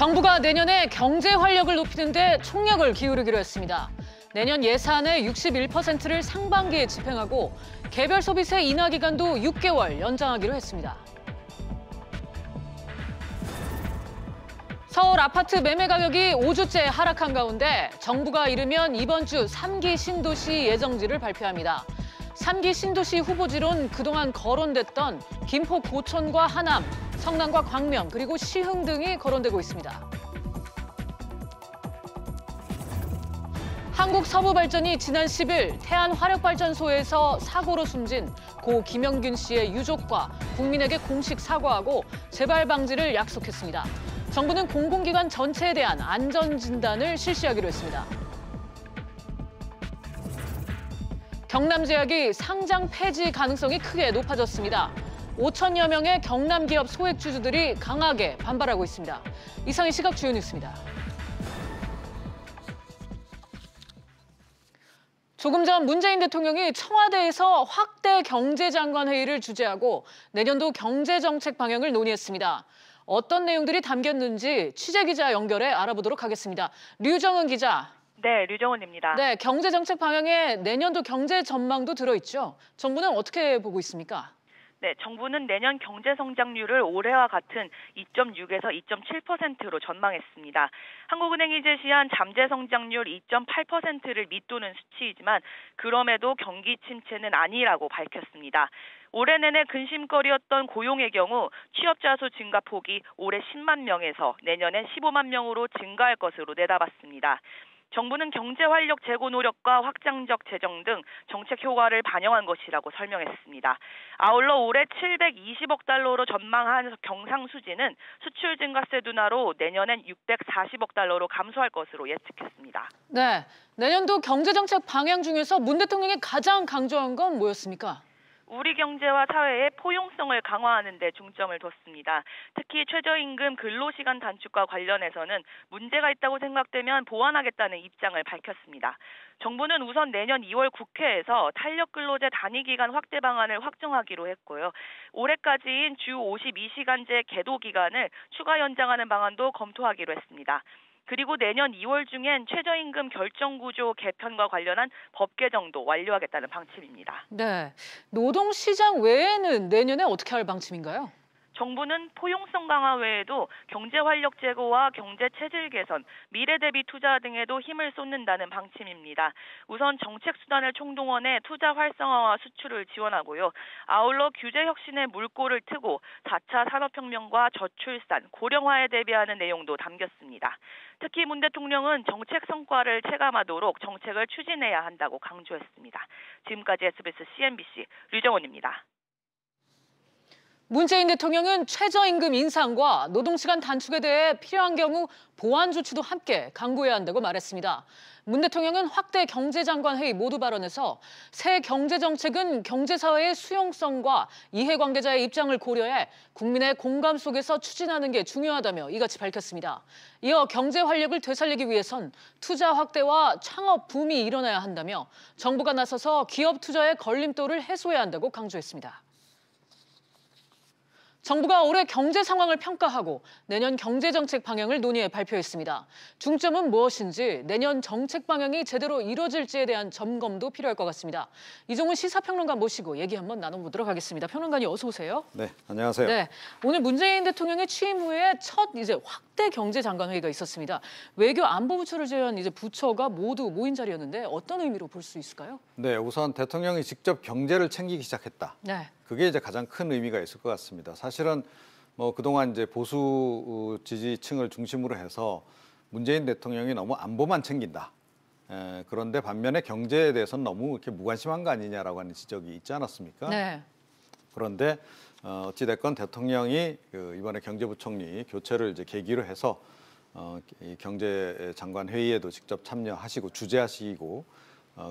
정부가 내년에 경제 활력을 높이는 데 총력을 기울이기로 했습니다. 내년 예산의 61%를 상반기에 집행하고 개별 소비세 인하 기간도 6개월 연장하기로 했습니다. 서울 아파트 매매 가격이 5주째 하락한 가운데 정부가 이르면 이번 주 3기 신도시 예정지를 발표합니다. 3기 신도시 후보지론 그동안 거론됐던 김포 고촌과 하남, 성남과 광명, 그리고 시흥 등이 거론되고 있습니다. 한국서부발전이 지난 10일 태안화력발전소에서 사고로 숨진 고 김영균 씨의 유족과 국민에게 공식 사과하고 재발 방지를 약속했습니다. 정부는 공공기관 전체에 대한 안전진단을 실시하기로 했습니다. 경남제약이 상장 폐지 가능성이 크게 높아졌습니다. 5천여 명의 경남 기업 소액주주들이 강하게 반발하고 있습니다. 이상의 시각 주요 뉴스입니다. 조금 전 문재인 대통령이 청와대에서 확대 경제장관 회의를 주재하고 내년도 경제정책 방향을 논의했습니다. 어떤 내용들이 담겼는지 취재기자 연결해 알아보도록 하겠습니다. 류정은 기자. 네, 류정은입니다. 네, 경제정책 방향에 내년도 경제 전망도 들어있죠. 정부는 어떻게 보고 있습니까? 네, 정부는 내년 경제 성장률을 올해와 같은 2.6에서 2.7%로 전망했습니다. 한국은행이 제시한 잠재 성장률 2.8%를 밑도는 수치이지만 그럼에도 경기 침체는 아니라고 밝혔습니다. 올해 내내 근심거리였던 고용의 경우 취업자 수 증가폭이 올해 10만 명에서 내년에 15만 명으로 증가할 것으로 내다봤습니다. 정부는 경제 활력 제고 노력과 확장적 재정 등 정책 효과를 반영한 것이라고 설명했습니다. 아울러 올해 720억 달러로 전망한 경상수지는 수출 증가세 둔화로 내년엔 640억 달러로 감소할 것으로 예측했습니다. 네, 내년도 경제정책 방향 중에서 문 대통령이 가장 강조한 건 뭐였습니까? 우리 경제와 사회의 포용성을 강화하는 데 중점을 뒀습니다. 특히 최저임금 근로시간 단축과 관련해서는 문제가 있다고 생각되면 보완하겠다는 입장을 밝혔습니다. 정부는 우선 내년 2월 국회에서 탄력근로제 단위기간 확대 방안을 확정하기로 했고요. 올해까지인 주 52시간제 계도 기간을 추가 연장하는 방안도 검토하기로 했습니다. 그리고 내년 2월 중엔 최저임금 결정구조 개편과 관련한 법 개정도 완료하겠다는 방침입니다. 네, 노동시장 외에는 내년에 어떻게 할 방침인가요? 정부는 포용성 강화 외에도 경제 활력 제고와 경제 체질 개선, 미래 대비 투자 등에도 힘을 쏟는다는 방침입니다. 우선 정책 수단을 총동원해 투자 활성화와 수출을 지원하고요. 아울러 규제 혁신의 물꼬를 트고 4차 산업혁명과 저출산, 고령화에 대비하는 내용도 담겼습니다. 특히 문 대통령은 정책 성과를 체감하도록 정책을 추진해야 한다고 강조했습니다. 지금까지 SBS CNBC 류정원입니다. 문재인 대통령은 최저임금 인상과 노동시간 단축에 대해 필요한 경우 보완 조치도 함께 강구해야 한다고 말했습니다. 문 대통령은 확대 경제장관 회의 모두 발언에서 새 경제정책은 경제사회의 수용성과 이해관계자의 입장을 고려해 국민의 공감 속에서 추진하는 게 중요하다며 이같이 밝혔습니다. 이어 경제 활력을 되살리기 위해선 투자 확대와 창업 붐이 일어나야 한다며 정부가 나서서 기업 투자의 걸림돌을 해소해야 한다고 강조했습니다. 정부가 올해 경제 상황을 평가하고 내년 경제정책 방향을 논의해 발표했습니다. 중점은 무엇인지 내년 정책 방향이 제대로 이루어질지에 대한 점검도 필요할 것 같습니다. 이종훈 시사평론가 모시고 얘기 한번 나눠보도록 하겠습니다. 평론가님 어서 오세요. 네, 안녕하세요. 네, 오늘 문재인 대통령의 취임 후에 첫 확대 경제장관 회의가 있었습니다. 외교 안보부처를 제외한 부처가 모두 모인 자리였는데 어떤 의미로 볼 수 있을까요? 네, 우선 대통령이 직접 경제를 챙기기 시작했다. 네. 그게 가장 큰 의미가 있을 것 같습니다. 사실은 그동안 보수 지지층을 중심으로 해서 문재인 대통령이 너무 안보만 챙긴다. 그런데 반면에 경제에 대해서는 너무 이렇게 무관심한 거 아니냐라고 하는 지적이 있지 않았습니까? 네. 그런데 어찌됐건 대통령이 이번에 경제부총리 교체를 계기로 해서 이 경제장관 회의에도 직접 참여하시고 주재하시고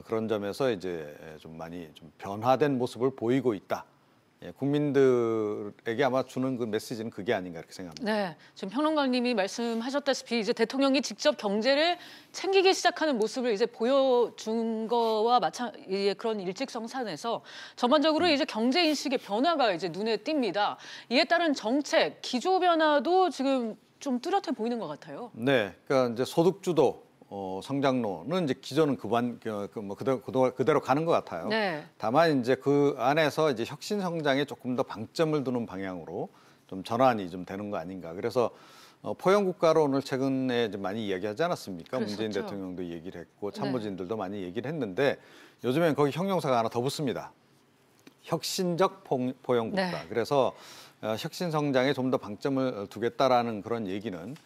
그런 점에서 좀 많이 좀 변화된 모습을 보이고 있다. 국민들에게 아마 주는 그 메시지는 그게 아닌가 이렇게 생각합니다. 네, 지금 평론가님이 말씀하셨다시피 대통령이 직접 경제를 챙기기 시작하는 모습을 보여준 거와 그런 일직성산에서 전반적으로 경제 인식의 변화가 눈에 띕니다. 이에 따른 정책, 기조 변화도 지금 좀 뚜렷해 보이는 것 같아요. 네, 그러니까 이제 소득주도 성장로는 이제 기존은 그대로 가는 것 같아요. 네. 다만 이제 그 안에서 이제 혁신 성장에 조금 더 방점을 두는 방향으로 좀 전환이 좀 되는 거 아닌가. 그래서 포용 국가로 오늘 최근에 이제 많이 이야기하지 않았습니까? 그랬었죠. 문재인 대통령도 얘기를 했고 네. 참모진들도 많이 얘기를 했는데 요즘엔 거기 형용사가 하나 더 붙습니다. 혁신적 포용 국가. 네. 그래서 혁신 성장에 좀 더 방점을 두겠다라는 그런 얘기는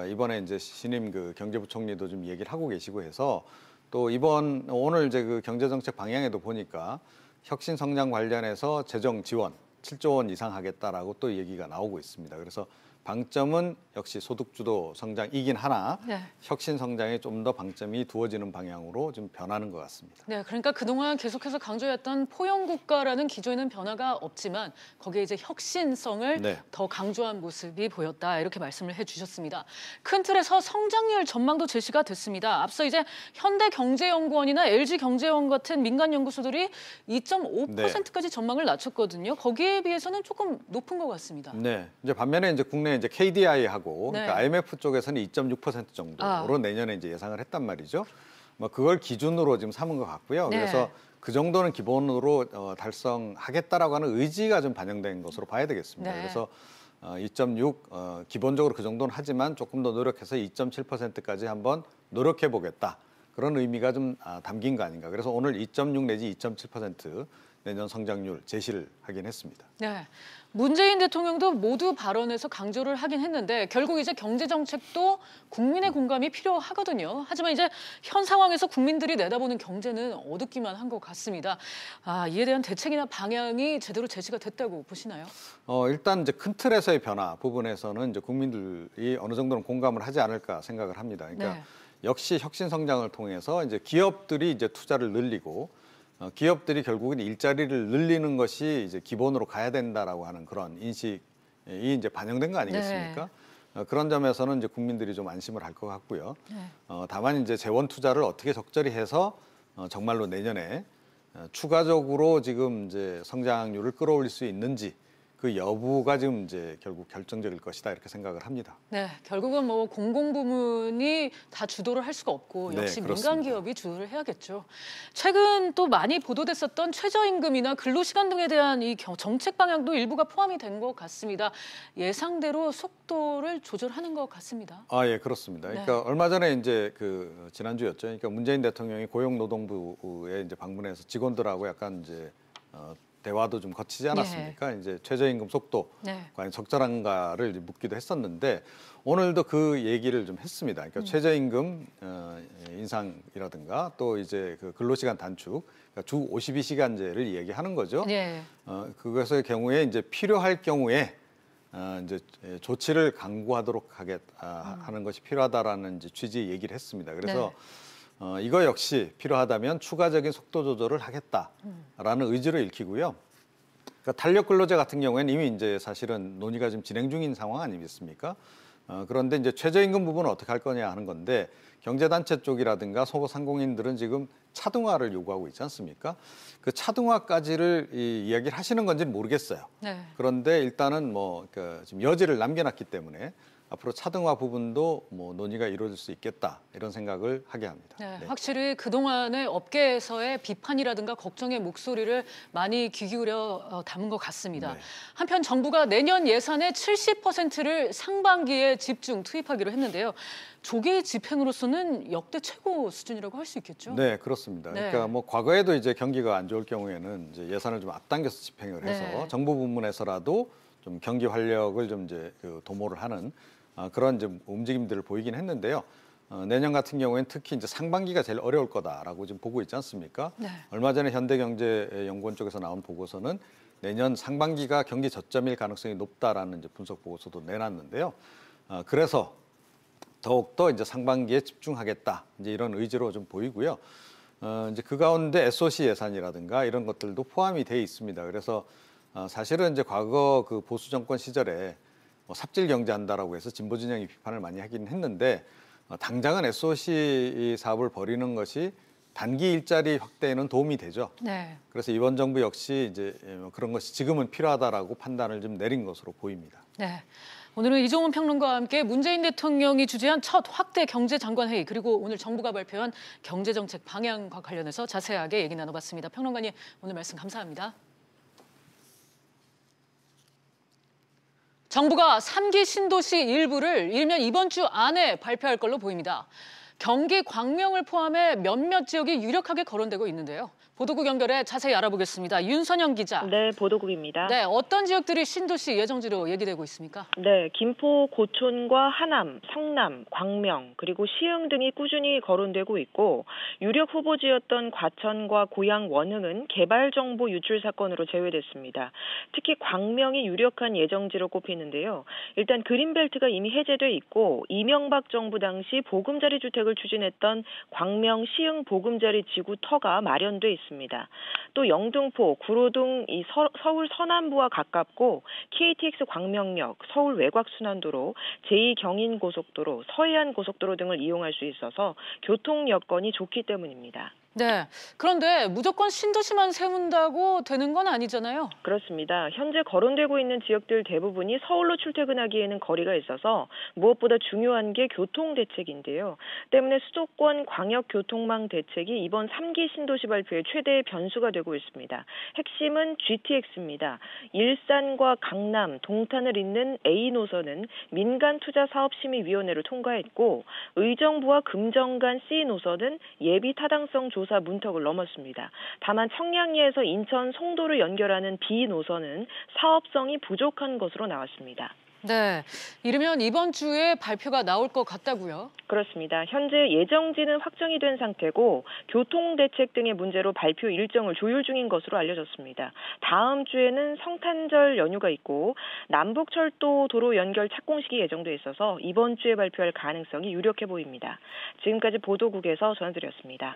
이번에 이제 신임 그 경제부총리도 좀 얘기를 하고 계시고 해서 또 오늘 이제 그 경제정책 방향에도 보니까 혁신 성장 관련해서 재정 지원 7조 원 이상 하겠다라고 또 얘기가 나오고 있습니다. 그래서 방점은 역시 소득주도 성장이긴 하나 네. 혁신 성장에 좀 더 방점이 두어지는 방향으로 좀 변하는 것 같습니다. 네, 그러니까 그동안 계속해서 강조했던 포용 국가라는 기조에는 변화가 없지만 거기에 이제 혁신성을 네. 더 강조한 모습이 보였다 이렇게 말씀을 해주셨습니다. 큰 틀에서 성장률 전망도 제시가 됐습니다. 앞서 이제 현대경제연구원이나 LG경제원 같은 민간 연구소들이 2.5%까지 전망을 낮췄거든요. 거기에 비해서는 조금 높은 것 같습니다. 네, 이제 반면에 이제 국내 이제 KDI하고 네. 그러니까 IMF 쪽에서는 2.6% 정도로 내년에 이제 예상을 했단 말이죠. 뭐 그걸 기준으로 지금 삼은 것 같고요. 네. 그래서 그 정도는 기본으로 달성하겠다라고 하는 의지가 좀 반영된 것으로 봐야 되겠습니다. 네. 그래서 2.6 기본적으로 그 정도는 하지만 조금 더 노력해서 2.7%까지 한번 노력해 보겠다. 그런 의미가 좀 담긴 거 아닌가. 그래서 오늘 2.6 내지 2.7% 내년 성장률 제시를 하긴 했습니다. 네. 문재인 대통령도 모두 발언에서 강조를 하긴 했는데 결국 이제 경제 정책도 국민의 공감이 필요하거든요. 하지만 이제 현 상황에서 국민들이 내다보는 경제는 어둡기만 한 것 같습니다. 이에 대한 대책이나 방향이 제대로 제시가 됐다고 보시나요? 일단 이제 큰 틀에서의 변화 부분에서는 이제 국민들이 어느 정도는 공감을 하지 않을까 생각을 합니다. 그러니까 네. 역시 혁신 성장을 통해서 이제 기업들이 이제 투자를 늘리고 기업들이 결국은 일자리를 늘리는 것이 이제 기본으로 가야 된다라고 하는 그런 인식이 이제 반영된 거 아니겠습니까? 그런 점에서는 이제 국민들이 좀 안심을 할 것 같고요. 네. 다만 이제 재원 투자를 어떻게 적절히 해서 정말로 내년에 추가적으로 지금 이제 성장률을 끌어올릴 수 있는지 그 여부가 지금 이제 결국 결정적일 것이다 이렇게 생각을 합니다. 네, 결국은 뭐 공공부문이 다 주도를 할 수가 없고 네, 역시 그렇습니다. 민간 기업이 주도를 해야겠죠. 최근 또 많이 보도됐었던 최저임금이나 근로시간 등에 대한 이 정책 방향도 일부가 포함이 된 것 같습니다. 예상대로 속도를 조절하는 것 같습니다. 예, 그렇습니다. 그러니까 얼마 전에 이제 그 지난주였죠. 그러니까 문재인 대통령이 고용노동부에 이제 방문해서 직원들하고 약간 이제 대화도 좀 거치지 않았습니까? 이제 최저임금 속도 과연 적절한가를 이제 묻기도 했었는데 오늘도 그 얘기를 좀 했습니다. 그러니까 최저임금 인상이라든가 또 이제 그 근로시간 단축, 그러니까 주 52시간제를 이야기하는 거죠. 네. 그것의 경우에 이제 필요할 경우에 이제 조치를 강구하도록 하는 것이 필요하다라는 이제 취지의 얘기를 했습니다. 그래서 이거 역시 필요하다면 추가적인 속도 조절을 하겠다라는 의지를 읽히고요. 그러니까 탄력 근로제 같은 경우에는 이미 이제 사실은 논의가 지금 진행 중인 상황 아니겠습니까? 그런데 이제 최저임금 부분은 어떻게 할 거냐 하는 건데 경제단체 쪽이라든가 소상공인들은 지금 차등화를 요구하고 있지 않습니까? 그 차등화까지를 이야기를 하시는 건지는 모르겠어요. 그런데 일단은 지금 여지를 남겨놨기 때문에 앞으로 차등화 부분도 뭐 논의가 이루어질 수 있겠다 이런 생각을 하게 합니다. 네, 확실히 그동안의 업계에서의 비판이라든가 걱정의 목소리를 많이 귀 기울여 담은 것 같습니다. 한편 정부가 내년 예산의 70%를 상반기에 집중 투입하기로 했는데요. 조기 집행으로서는 역대 최고 수준이라고 할 수 있겠죠? 네, 그렇습니다. 그러니까 뭐 과거에도 이제 경기가 안 좋을 경우에는 이제 예산을 좀 앞당겨서 집행을 해서 정부 부문에서라도 좀 경기 활력을 좀 이제 도모를 하는 그런 이제 움직임들을 보이긴 했는데요. 내년 같은 경우에는 특히 이제 상반기가 제일 어려울 거다라고 지금 보고 있지 않습니까? 얼마 전에 현대경제연구원 쪽에서 나온 보고서는 내년 상반기가 경기 저점일 가능성이 높다라는 이제 분석 보고서도 내놨는데요. 그래서 더욱더 이제 상반기에 집중하겠다 이제 이런 의지로 좀 보이고요. 이제 그 가운데 SOC 예산이라든가 이런 것들도 포함이 돼 있습니다. 그래서 사실은 이제 과거 그 보수 정권 시절에 삽질 경제한다라고 해서 진보 진영이 비판을 많이 하긴 했는데 당장은 SOC 사업을 벌이는 것이 단기 일자리 확대에는 도움이 되죠. 네. 그래서 이번 정부 역시 이제 그런 것이 지금은 필요하다라고 판단을 좀 내린 것으로 보입니다. 네. 오늘은 이종훈 평론가와 함께 문재인 대통령이 주재한 첫 확대 경제장관회의 그리고 오늘 정부가 발표한 경제정책 방향과 관련해서 자세하게 얘기 나눠봤습니다. 평론가님 오늘 말씀 감사합니다. 정부가 3기 신도시 일부를 일면 이번 주 안에 발표할 걸로 보입니다. 경기 광명을 포함해 몇몇 지역이 유력하게 거론되고 있는데요. 보도국 연결해 자세히 알아보겠습니다. 윤선영 기자. 네, 보도국입니다. 네, 어떤 지역들이 신도시 예정지로 얘기되고 있습니까? 네, 김포, 고촌과 하남, 성남, 광명, 그리고 시흥 등이 꾸준히 거론되고 있고 유력 후보지였던 과천과 고양, 원흥은 개발 정보 유출 사건으로 제외됐습니다. 특히 광명이 유력한 예정지로 꼽히는데요. 일단 그린벨트가 이미 해제돼 있고 이명박 정부 당시 보금자리 주택을 추진했던 광명 시흥 보금자리 지구 터가 마련돼 있습니다. 또 영등포, 구로등 이 서울 서남부와 가깝고 KTX 광명역, 서울 외곽순환도로, 제2경인고속도로, 서해안고속도로 등을 이용할 수 있어서 교통 여건이 좋기 때문입니다. 네. 그런데 무조건 신도시만 세운다고 되는 건 아니잖아요. 그렇습니다. 현재 거론되고 있는 지역들 대부분이 서울로 출퇴근하기에는 거리가 있어서 무엇보다 중요한 게 교통 대책인데요. 때문에 수도권 광역교통망 대책이 이번 3기 신도시 발표의 최대의 변수가 되고 있습니다. 핵심은 GTX입니다. 일산과 강남, 동탄을 잇는 A 노선은 민간투자사업심의위원회를 통과했고 의정부와 금정간 C 노선은 예비타당성 조사 문턱을 넘었습니다. 다만 청량리에서 인천 송도를 연결하는 B 노선은 사업성이 부족한 것으로 나왔습니다. 네, 이르면 이번 주에 발표가 나올 것 같다고요? 그렇습니다. 현재 예정지는 확정이 된 상태고 교통대책 등의 문제로 발표 일정을 조율 중인 것으로 알려졌습니다. 다음 주에는 성탄절 연휴가 있고 남북철도 도로 연결 착공식이 예정돼 있어서 이번 주에 발표할 가능성이 유력해 보입니다. 지금까지 보도국에서 전해드렸습니다.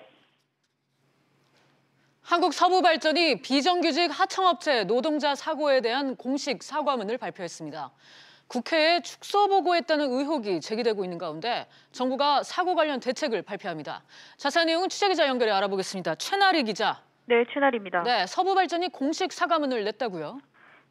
한국서부발전이 비정규직 하청업체 노동자 사고에 대한 공식 사과문을 발표했습니다. 국회에 축소 보고했다는 의혹이 제기되고 있는 가운데 정부가 사고 관련 대책을 발표합니다. 자세한 내용은 취재기자 연결해 알아보겠습니다. 최나리 기자. 네, 최나리입니다. 네, 서부발전이 공식 사과문을 냈다고요?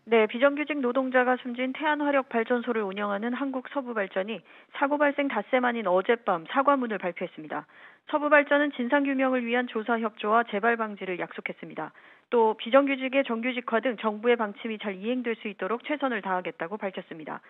네, 비정규직 노동자가 숨진 태안화력발전소를 운영하는 한국서부발전이 사고 발생 닷새 만인 어젯밤 사과문을 발표했습니다. 서부발전은 진상규명을 위한 조사 협조와 재발 방지를 약속했습니다. 또 비정규직의 정규직화 등 정부의 방침이 잘 이행될 수 있도록 최선을 다하겠다고 밝혔습니다.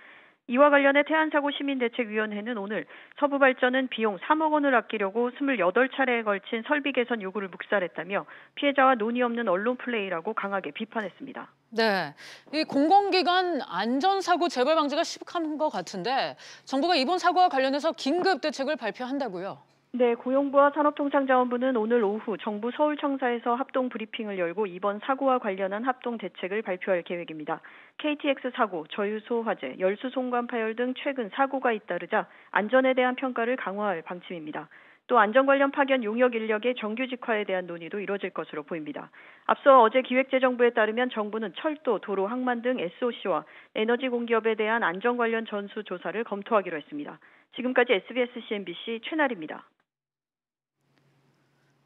이와 관련해 태안사고시민대책위원회는 오늘 서부발전은 비용 3억 원을 아끼려고 28차례에 걸친 설비 개선 요구를 묵살했다며 피해자와 논의 없는 언론 플레이라고 강하게 비판했습니다. 네, 이 공공기관 안전사고 재발 방지가 시급한 것 같은데 정부가 이번 사고와 관련해서 긴급 대책을 발표한다고요? 네, 고용부와 산업통상자원부는 오늘 오후 정부 서울청사에서 합동 브리핑을 열고 이번 사고와 관련한 합동 대책을 발표할 계획입니다. KTX 사고, 저유소 화재, 열수 송관 파열 등 최근 사고가 잇따르자 안전에 대한 평가를 강화할 방침입니다. 또 안전 관련 파견 용역 인력의 정규직화에 대한 논의도 이뤄질 것으로 보입니다. 앞서 어제 기획재정부에 따르면 정부는 철도, 도로, 항만 등 SOC와 에너지 공기업에 대한 안전 관련 전수 조사를 검토하기로 했습니다. 지금까지 SBS CNBC 최나리입니다.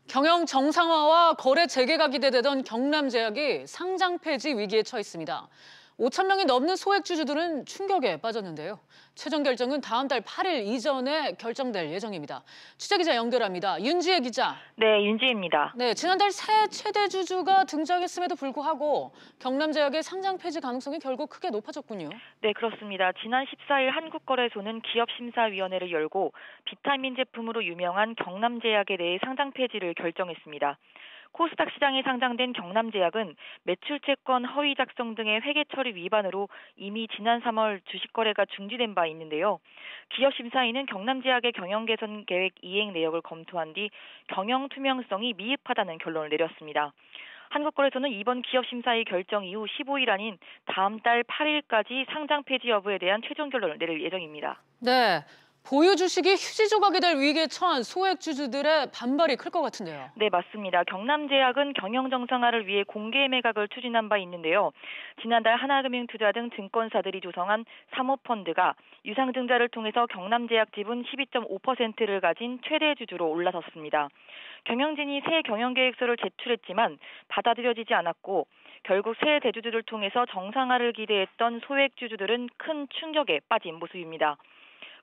경영 정상화와 거래 재개가 기대되던 경남제약이 상장 폐지 위기에 처했습니다. 5천 명이 넘는 소액주주들은 충격에 빠졌는데요. 최종 결정은 다음 달 8일 이전에 결정될 예정입니다. 취재기자 연결합니다. 윤지혜 기자. 네, 윤지혜입니다. 네, 지난달 새 최대 주주가 등장했음에도 불구하고 경남제약의 상장 폐지 가능성이 결국 크게 높아졌군요. 네, 그렇습니다. 지난 14일 한국거래소는 기업심사위원회를 열고 비타민 제품으로 유명한 경남제약에 대해 상장 폐지를 결정했습니다. 코스닥 시장에 상장된 경남제약은 매출채권 허위 작성 등의 회계 처리 위반으로 이미 지난 3월 주식 거래가 중지된 바 있는데요. 기업심사위는 경남제약의 경영 개선 계획 이행 내역을 검토한 뒤 경영 투명성이 미흡하다는 결론을 내렸습니다. 한국거래소는 이번 기업심사위 결정 이후 15일 아닌 다음 달 8일까지 상장 폐지 여부에 대한 최종 결론을 내릴 예정입니다. 네. 보유 주식이 휴지 조각이 될 위기에 처한 소액주주들의 반발이 클 것 같은데요. 네, 맞습니다. 경남제약은 경영 정상화를 위해 공개 매각을 추진한 바 있는데요. 지난달 하나금융투자 등 증권사들이 조성한 사모펀드가 유상증자를 통해서 경남제약 지분 12.5%를 가진 최대 주주로 올라섰습니다. 경영진이 새 경영계획서를 제출했지만 받아들여지지 않았고 결국 새 대주주를 통해서 정상화를 기대했던 소액주주들은 큰 충격에 빠진 모습입니다.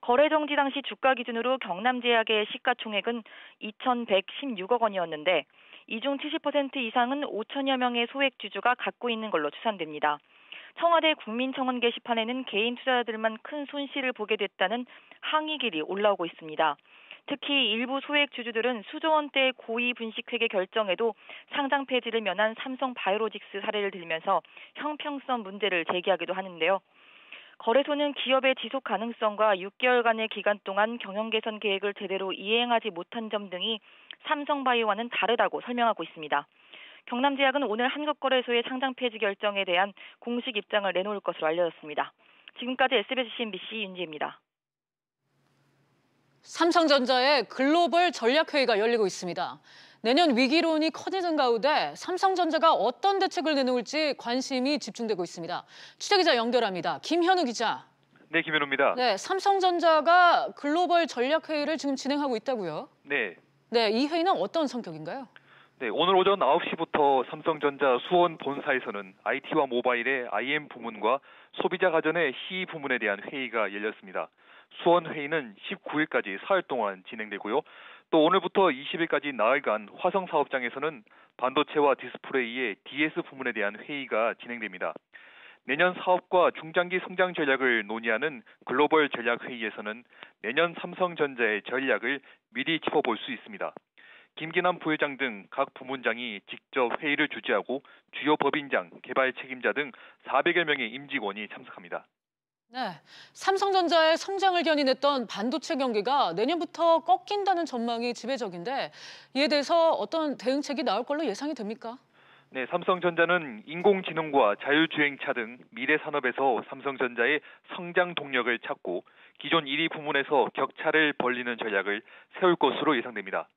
거래 정지 당시 주가 기준으로 경남제약의 시가총액은 2,116억 원이었는데 이 중 70% 이상은 5천여 명의 소액주주가 갖고 있는 걸로 추산됩니다. 청와대 국민청원 게시판에는 개인 투자자들만 큰 손실을 보게 됐다는 항의글이 올라오고 있습니다. 특히 일부 소액주주들은 수조 원대의 고의 분식회계 결정에도 상장 폐지를 면한 삼성바이오로직스 사례를 들면서 형평성 문제를 제기하기도 하는데요. 거래소는 기업의 지속 가능성과 6개월간의 기간 동안 경영 개선 계획을 제대로 이행하지 못한 점 등이 삼성바이오와는 다르다고 설명하고 있습니다. 경남제약은 오늘 한국거래소의 상장 폐지 결정에 대한 공식 입장을 내놓을 것으로 알려졌습니다. 지금까지 SBS CNBC 윤지입니다. 삼성전자의 글로벌 전략회의가 열리고 있습니다. 내년 위기론이 커지는 가운데 삼성전자가 어떤 대책을 내놓을지 관심이 집중되고 있습니다. 취재기자 연결합니다. 김현우 기자. 네, 김현우입니다. 네, 삼성전자가 글로벌 전략회의를 지금 진행하고 있다고요? 네. 네, 이 회의는 어떤 성격인가요? 네, 오늘 오전 9시부터 삼성전자 수원 본사에서는 IT와 모바일의 IM 부문과 소비자 가전의 CE 부문에 대한 회의가 열렸습니다. 수원 회의는 19일까지 사흘 동안 진행되고요. 또 오늘부터 20일까지 나흘간 화성 사업장에서는 반도체와 디스플레이의 DS 부문에 대한 회의가 진행됩니다. 내년 사업과 중장기 성장 전략을 논의하는 글로벌 전략회의에서는 내년 삼성전자의 전략을 미리 짚어볼 수 있습니다. 김기남 부회장 등 각 부문장이 직접 회의를 주재하고 주요 법인장, 개발 책임자 등 400여 명의 임직원이 참석합니다. 네, 삼성전자의 성장을 견인했던 반도체 경기가 내년부터 꺾인다는 전망이 지배적인데 이에 대해서 어떤 대응책이 나올 걸로 예상이 됩니까? 네, 삼성전자는 인공지능과 자율주행차 등 미래 산업에서 삼성전자의 성장 동력을 찾고 기존 1위 부문에서 격차를 벌리는 전략을 세울 것으로 예상됩니다.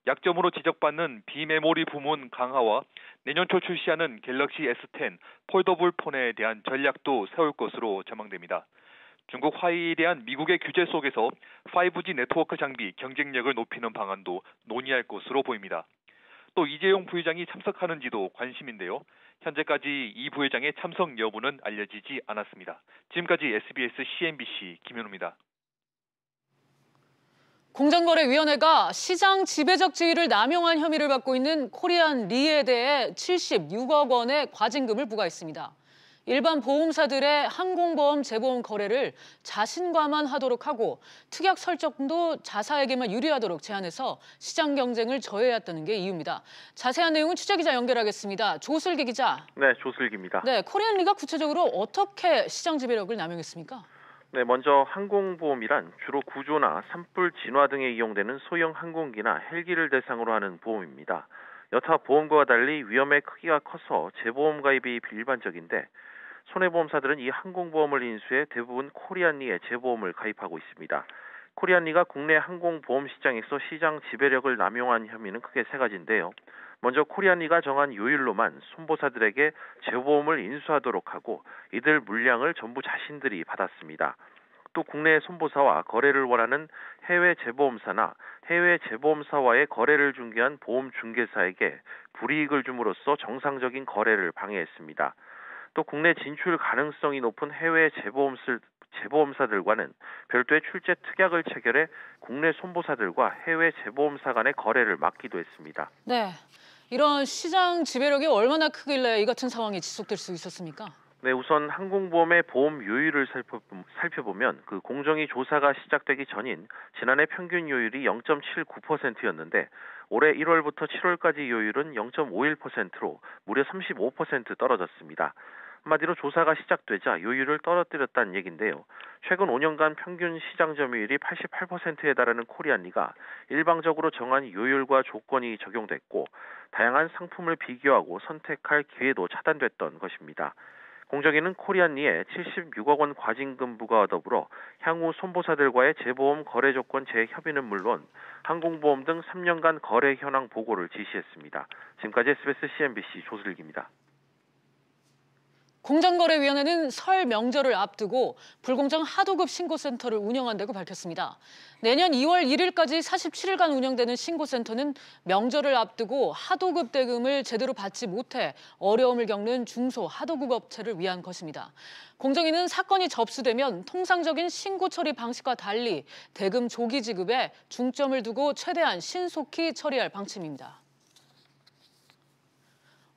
약점으로 지적받는 비메모리 부문 강화와 내년 초 출시하는 갤럭시 S10 폴더블 폰에 대한 전략도 세울 것으로 전망됩니다. 중국 화웨이에 대한 미국의 규제 속에서 5G 네트워크 장비 경쟁력을 높이는 방안도 논의할 것으로 보입니다. 또 이재용 부회장이 참석하는지도 관심인데요. 현재까지 이 부회장의 참석 여부는 알려지지 않았습니다. 지금까지 SBS CNBC 김현우입니다. 공정거래위원회가 시장 지배적 지위를 남용한 혐의를 받고 있는 코리안 리에 대해 76억 원의 과징금을 부과했습니다. 일반 보험사들의 항공보험 재보험 거래를 자신과만 하도록 하고 특약 설정도 자사에게만 유리하도록 제한해서 시장 경쟁을 저해했다는 게 이유입니다. 자세한 내용은 취재기자 연결하겠습니다. 조슬기 기자. 네, 조슬기입니다. 네, 코리안 리가 구체적으로 어떻게 시장 지배력을 남용했습니까? 네, 먼저 항공보험이란 주로 구조나 산불 진화 등에 이용되는 소형 항공기나 헬기를 대상으로 하는 보험입니다. 여타 보험과 달리 위험의 크기가 커서 재보험 가입이 일반적인데 손해보험사들은 이 항공보험을 인수해 대부분 코리안리에 재보험을 가입하고 있습니다. 코리안리가 국내 항공보험 시장에서 시장 지배력을 남용한 혐의는 크게 세 가지인데요. 먼저 코리안리가 정한 요율로만 손보사들에게 재보험을 인수하도록 하고 이들 물량을 전부 자신들이 받았습니다. 또 국내 손보사와 거래를 원하는 해외 재보험사나 해외 재보험사와의 거래를 중개한 보험 중개사에게 불이익을 줌으로써 정상적인 거래를 방해했습니다. 또 국내 진출 가능성이 높은 해외 재보험사들과는 별도의 출제 특약을 체결해 국내 손보사들과 해외 재보험사 간의 거래를 막기도 했습니다. 네, 이런 시장 지배력이 얼마나 크길래 이 같은 상황이 지속될 수 있었습니까? 네, 우선 항공보험의 보험 요율을 살펴보면 그 공정위 조사가 시작되기 전인 지난해 평균 요율이 0.79%였는데 올해 1월부터 7월까지 요율은 0.51%로 무려 35% 떨어졌습니다. 한마디로 조사가 시작되자 요율을 떨어뜨렸다는 얘기인데요. 최근 5년간 평균 시장 점유율이 88%에 달하는 코리안리가 일방적으로 정한 요율과 조건이 적용됐고 다양한 상품을 비교하고 선택할 기회도 차단됐던 것입니다. 공정위는 코리안리에 76억 원 과징금 부과와 더불어 향후 손보사들과의 재보험 거래 조건 재협의는 물론 항공보험 등 3년간 거래 현황 보고를 지시했습니다. 지금까지 SBS CNBC 조슬기입니다. 공정거래위원회는 설 명절을 앞두고 불공정 하도급 신고센터를 운영한다고 밝혔습니다. 내년 2월 1일까지 47일간 운영되는 신고센터는 명절을 앞두고 하도급 대금을 제대로 받지 못해 어려움을 겪는 중소 하도급 업체를 위한 것입니다. 공정위는 사건이 접수되면 통상적인 신고 처리 방식과 달리 대금 조기 지급에 중점을 두고 최대한 신속히 처리할 방침입니다.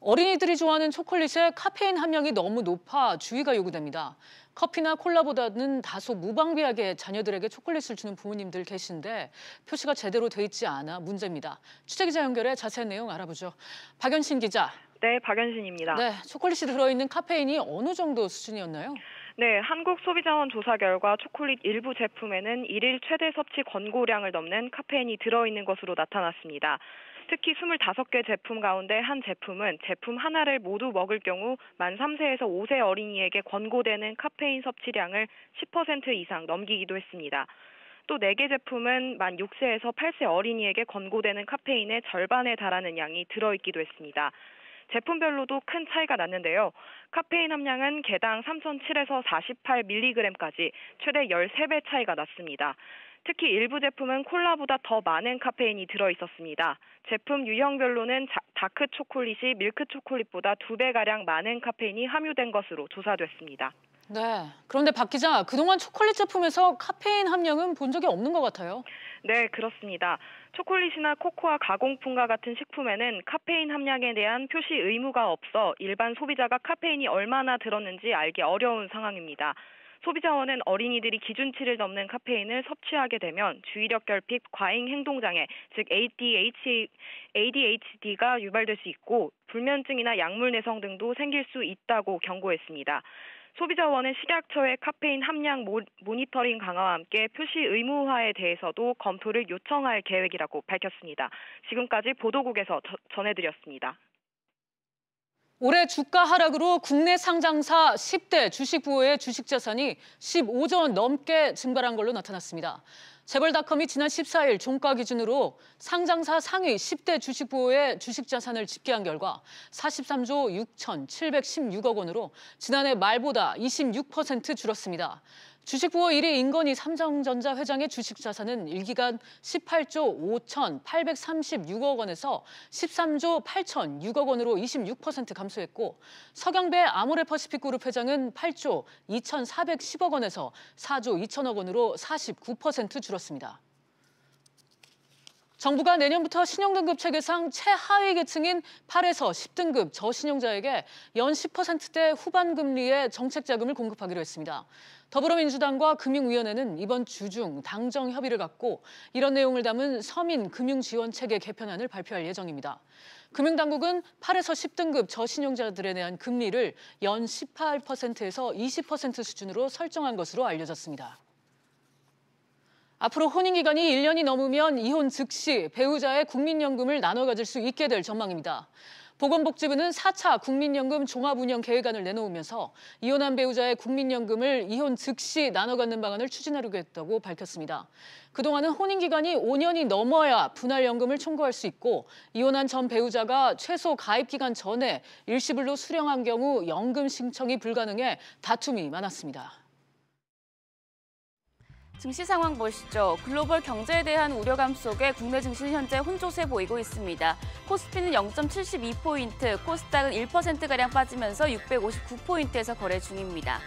어린이들이 좋아하는 초콜릿에 카페인 함량이 너무 높아 주의가 요구됩니다. 커피나 콜라보다는 다소 무방비하게 자녀들에게 초콜릿을 주는 부모님들 계신데 표시가 제대로 돼 있지 않아 문제입니다. 취재기자 연결해 자세한 내용 알아보죠. 박연신 기자. 네, 박연신입니다. 네, 초콜릿이 들어있는 카페인이 어느 정도 수준이었나요? 네, 한국소비자원 조사 결과 초콜릿 일부 제품에는 일일 최대 섭취 권고량을 넘는 카페인이 들어있는 것으로 나타났습니다. 특히 25개 제품 가운데 한 제품은 제품 하나를 모두 먹을 경우 만 3세에서 5세 어린이에게 권고되는 카페인 섭취량을 10% 이상 넘기기도 했습니다. 또 4개 제품은 만 6세에서 8세 어린이에게 권고되는 카페인의 절반에 달하는 양이 들어있기도 했습니다. 제품별로도 큰 차이가 났는데요. 카페인 함량은 개당 3,007에서 48mg까지 최대 13배 차이가 났습니다. 특히 일부 제품은 콜라보다 더 많은 카페인이 들어있었습니다. 제품 유형별로는 다크 초콜릿이 밀크 초콜릿보다 2배가량 많은 카페인이 함유된 것으로 조사됐습니다. 네, 그런데 박 기자, 그동안 초콜릿 제품에서 카페인 함량은 본 적이 없는 것 같아요. 네, 그렇습니다. 초콜릿이나 코코아 가공품과 같은 식품에는 카페인 함량에 대한 표시 의무가 없어 일반 소비자가 카페인이 얼마나 들었는지 알기 어려운 상황입니다. 소비자원은 어린이들이 기준치를 넘는 카페인을 섭취하게 되면 주의력 결핍, 과잉 행동장애, 즉 ADHD가 유발될 수 있고 불면증이나 약물 내성 등도 생길 수 있다고 경고했습니다. 소비자원은 식약처의 카페인 함량 모니터링 강화와 함께 표시 의무화에 대해서도 검토를 요청할 계획이라고 밝혔습니다. 지금까지 보도국에서 전해드렸습니다. 올해 주가 하락으로 국내 상장사 10대 주식 부호의 주식 자산이 15조 원 넘게 증발한 걸로 나타났습니다. 재벌닷컴이 지난 14일 종가 기준으로 상장사 상위 10대 주식 부호의 주식 자산을 집계한 결과 43조 6,716억 원으로 지난해 말보다 26% 줄었습니다. 주식 부호 1위 인건희 삼성전자 회장의 주식 자산은 일기간 18조 5,836억 원에서 13조 8,006억 원으로 26% 감소했고, 서경배 아모레퍼시픽 그룹 회장은 8조 2,410억 원에서 4조 2천억 원으로 49% 줄었습니다. 정부가 내년부터 신용등급 체계상 최하위 계층인 8에서 10등급 저신용자에게 연 10%대 후반 금리의 정책 자금을 공급하기로 했습니다. 더불어민주당과 금융위원회는 이번 주 중 당정 협의를 갖고 이런 내용을 담은 서민 금융지원체계 개편안을 발표할 예정입니다. 금융당국은 8에서 10등급 저신용자들에 대한 금리를 연 18%에서 20% 수준으로 설정한 것으로 알려졌습니다. 앞으로 혼인기간이 1년이 넘으면 이혼 즉시 배우자의 국민연금을 나눠 가질 수 있게 될 전망입니다. 보건복지부는 4차 국민연금 종합운영 계획안을 내놓으면서 이혼한 배우자의 국민연금을 이혼 즉시 나눠 갖는 방안을 추진하려고 밝혔습니다. 그동안은 혼인기간이 5년이 넘어야 분할연금을 청구할 수 있고 이혼한 전 배우자가 최소 가입기간 전에 일시불로 수령한 경우 연금 신청이 불가능해 다툼이 많았습니다. 증시 상황 보시죠. 글로벌 경제에 대한 우려감 속에 국내 증시는 현재 혼조세 보이고 있습니다. 코스피는 0.72포인트, 코스닥은 1%가량 빠지면서 659포인트에서 거래 중입니다.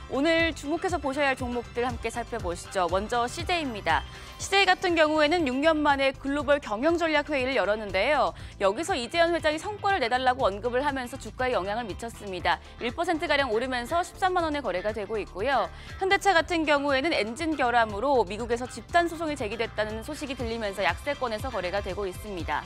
오늘 주목해서 보셔야 할 종목들 함께 살펴보시죠. 먼저 CJ입니다. CJ 같은 경우에는 6년 만에 글로벌 경영전략회의를 열었는데요. 여기서 이재현 회장이 성과를 내달라고 언급을 하면서 주가에 영향을 미쳤습니다. 1%가량 오르면서 13만 원에 거래가 되고 있고요. 현대차 같은 경우에는 엔진 결함으로 미국에서 집단 소송이 제기됐다는 소식이 들리면서 약세권에서 거래가 되고 있습니다.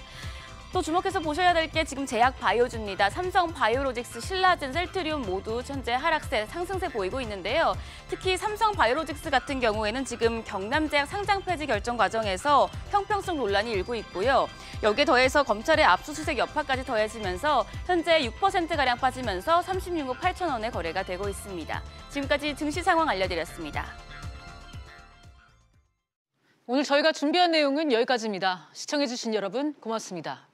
또 주목해서 보셔야 될 게 지금 제약 바이오주입니다. 삼성 바이오로직스, 신라젠, 셀트리온 모두 현재 하락세, 상승세 보이고 있는데요. 특히 삼성 바이오로직스 같은 경우에는 지금 경남제약 상장 폐지 결정 과정에서 형평성 논란이 일고 있고요. 여기에 더해서 검찰의 압수수색 여파까지 더해지면서 현재 6%가량 빠지면서 36억 8천 원에 거래가 되고 있습니다. 지금까지 증시 상황 알려드렸습니다. 오늘 저희가 준비한 내용은 여기까지입니다. 시청해주신 여러분 고맙습니다.